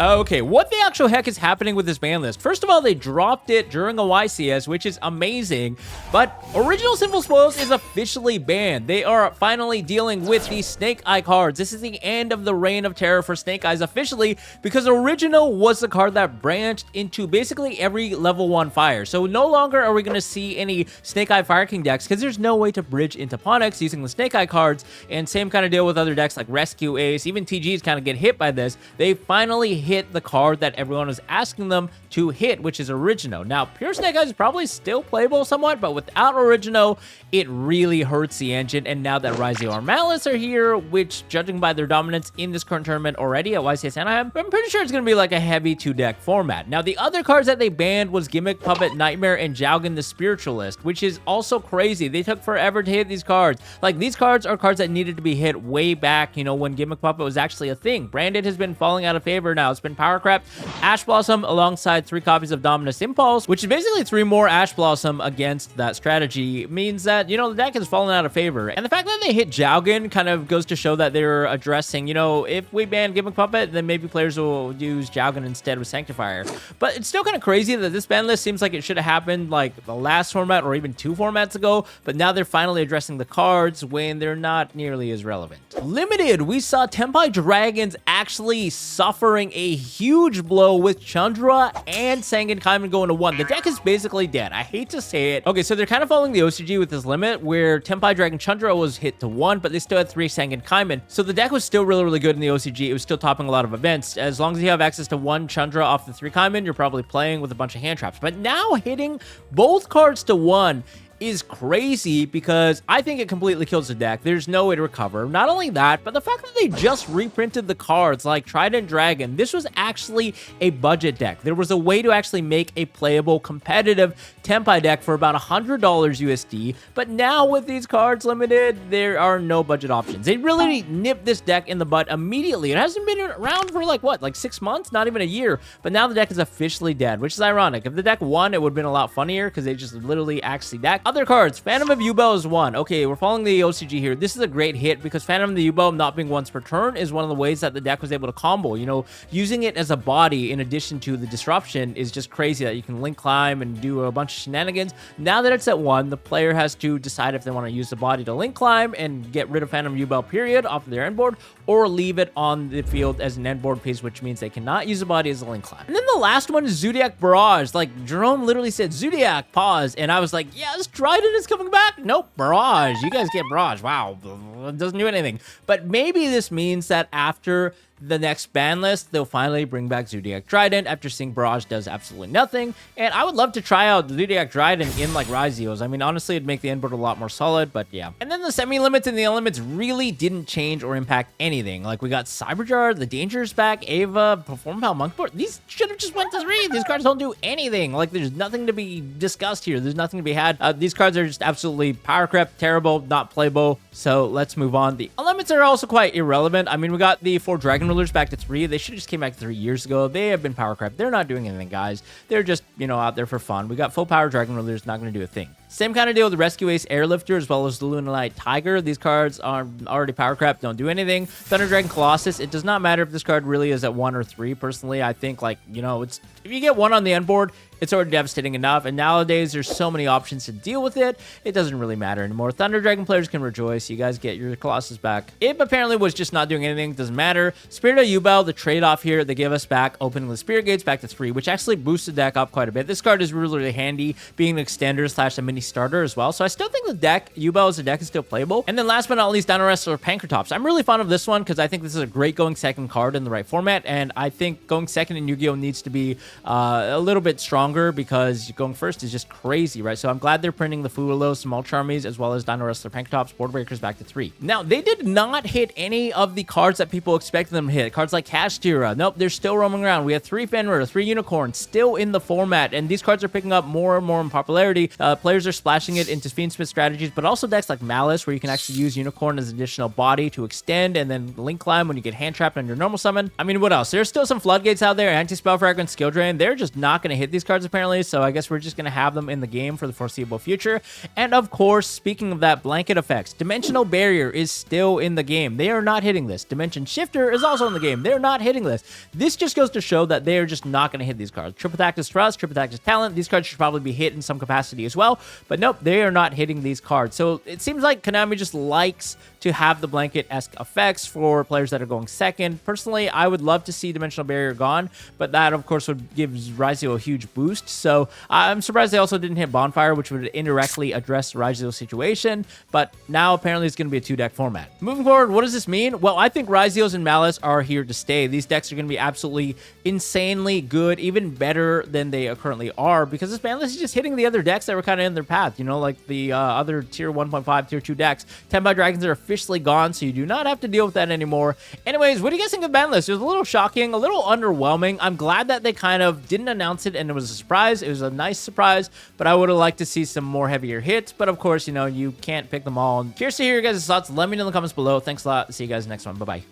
Okay, what the actual heck is happening with this ban list? First of all, they dropped it during a YCS, which is amazing, but Original Sinful Spoils is officially banned. They are finally dealing with the Snake Eye cards. This is the end of the reign of terror for Snake Eyes officially, because Original was the card that branched into basically every level 1 fire. So no longer are we going to see any Snake Eye Fire King decks, because there's no way to bridge into Ponix using the Snake Eye cards, and same kind of deal with other decks like Rescue Ace, even TGs kind of get hit by this. They finally hit the card that everyone was asking them to hit, which is Original. Now, Pure Snake Eyes is probably still playable somewhat, but without Original, it really hurts the engine. And now that Raizo or Malice are here, which, judging by their dominance in this current tournament already at YCS Anaheim, I'm pretty sure it's going to be like a heavy 2-deck format. Now, the other cards that they banned was Gimmick, Puppet, Nightmare, and Jowgen the Spiritualist, which is also crazy. They took forever to hit these cards. Like, these cards are cards that needed to be hit way back, you know, when Gimmick Puppet was actually a thing. Branded has been falling out of favor now. It's been Power Crap, Ash Blossom, alongside 3 copies of Dominus Impulse, which is basically 3 more Ash Blossom against that strategy, means that, you know, the deck has fallen out of favor. And the fact that they hit Jowgen kind of goes to show that they're addressing, you know, if we ban Gimmick Puppet, then maybe players will use Jowgen instead with Sanctifier. But it's still kind of crazy that this ban list seems like it should have happened like the last format or even 2 formats ago, but now they're finally addressing the cards when they're not nearly as relevant. Limited, we saw Tenpai Dragons actually suffering a huge blow with Chandra and Sangan Kaiman going to 1. The deck is basically dead. I hate to say it. Okay, so they're kind of following the OCG with this limit where Tenpai Dragon Chandra was hit to 1, but they still had 3 Sangan Kaiman. So the deck was still really good in the OCG. It was still topping a lot of events. As long as you have access to 1 Chandra off the 3 Kaiman, you're probably playing with a bunch of hand traps. But now hitting both cards to 1 is crazy because I think it completely kills the deck. There's no way to recover. Not only that, but the fact that they just reprinted the cards like Trident Dragon, this was actually a budget deck. There was a way to actually make a playable, competitive Tenpai deck for about $100 USD, but now with these cards limited, there are no budget options. They really nipped this deck in the butt immediately. It hasn't been around for like 6 months? Not even a year, but now the deck is officially dead, which is ironic. If the deck won, it would have been a lot funnier because they just literally axed the deck. Other cards, Phantom of Yugioh is 1. Okay, we're following the OCG here. This is a great hit because Phantom of the Yugioh not being once per turn is one of the ways that the deck was able to combo. You know, using it as a body in addition to the disruption is just crazy that you can link climb and do a bunch of shenanigans. Now that it's at 1, the player has to decide if they want to use the body to link climb and get rid of Phantom Yugioh period off of their end board, or leave it on the field as an end board piece, which means they cannot use the body as a link climb. And then the last one is Zodiac Barrage. Like, Jerome literally said, Zodiac, pause, and I was like, yes, Trident is coming back. Nope, Barrage. You guys get Barrage. Wow, it doesn't do anything. But maybe this means that after the next ban list, they'll finally bring back Zodiac Trident after seeing Barrage does absolutely nothing. And I would love to try out Zodiac Trident in like Raizo's. I mean, honestly, it'd make the end board a lot more solid, but yeah. And then the semi-limits and the elements really didn't change or impact anything. Like, we got Cyberjar, the Dangerous back, Ava, Perform Pal Monkey Board. These should have just went to 3. These cards don't do anything. Like, there's nothing to be discussed here. There's nothing to be had. These cards are just absolutely power crap, terrible, not playable. So let's move on. The elements are also quite irrelevant. I mean, we got the 4 Dragon Rulers back to 3. They should have just came back 3 years ago. They have been power crap. They're not doing anything, guys. They're just, you know, out there for fun. We got full power Dragon Rulers, not going to do a thing. Same kind of deal with the Rescue Ace Airlifter as well as the Lunalite Tiger. These cards are already power crap, don't do anything. Thunder Dragon Colossus, it does not matter if this card really is at 1 or 3. Personally, I think, like, you know, it's if you get 1 on the end board, it's already devastating enough, and nowadays there's so many options to deal with it, it doesn't really matter anymore. Thunder Dragon players can rejoice. You guys get your Colossus back. It apparently was just not doing anything, doesn't matter. Spirit of Yubel, the trade-off here, they give us back opening the Spirit Gates back to 3, which actually boosts the deck up quite a bit. This card is really, really handy, being an extender slash a mini starter as well, so I still think the deck, Yubel as a deck, is still playable. And then last but not least, Dino Wrestler Pankratops. I'm really fond of this one because I think this is a great going second card in the right format, and I think going second in Yu-Gi-Oh! Needs to be a little bit stronger because going first is just crazy, right? So I'm glad they're printing the Fulo, Small Charmies, as well as Dino Wrestler Pankratops, Board Breakers back to 3. Now, they did not hit any of the cards that people expected them to hit. Cards like Castira, nope, they're still roaming around. We have 3 Fenrir, 3 Unicorns still in the format, and these cards are picking up more and more in popularity. Players are splashing it into Fiendsmith strategies, but also decks like Malice, where you can actually use Unicorn as additional body to extend and then Link Climb when you get hand trapped on your normal summon. I mean, what else? There's still some Floodgates out there, Anti-Spell Fragment, Skill Drain. They're just not going to hit these cards apparently, so I guess we're just going to have them in the game for the foreseeable future. And of course, speaking of that, blanket effects. Dimensional Barrier is still in the game. They are not hitting this. Dimension Shifter is also in the game. They're not hitting this. This just goes to show that they are just not going to hit these cards. Triple Tactus Thrust, Triple Tactus Talent. These cards should probably be hit in some capacity as well, but nope, they are not hitting these cards. So it seems like Konami just likes to have the blanket-esque effects for players that are going second. Personally, I would love to see Dimensional Barrier gone, but that, of course, would give Raizio a huge boost. So I'm surprised they also didn't hit Bonfire, which would indirectly address Raizio's situation, but now apparently it's going to be a 2-deck format. Moving forward, what does this mean? Well, I think Raizios and Malice are here to stay. These decks are going to be absolutely insanely good, even better than they currently are, because this ban list is just hitting the other decks that were kind of in their path, you know, like the other tier 1.5, tier 2 decks. 10 by Dragons are officially gone, so you do not have to deal with that anymore. Anyways, what do you guys think of the ban list? It was a little shocking, a little underwhelming. I'm glad that they kind of didn't announce it and it was a surprise. It was a nice surprise, but I would have liked to see some more heavier hits. But of course, you know, you can't pick them all. Curious to hear your guys' thoughts. Let me know in the comments below. Thanks a lot. See you guys next one. Bye-bye.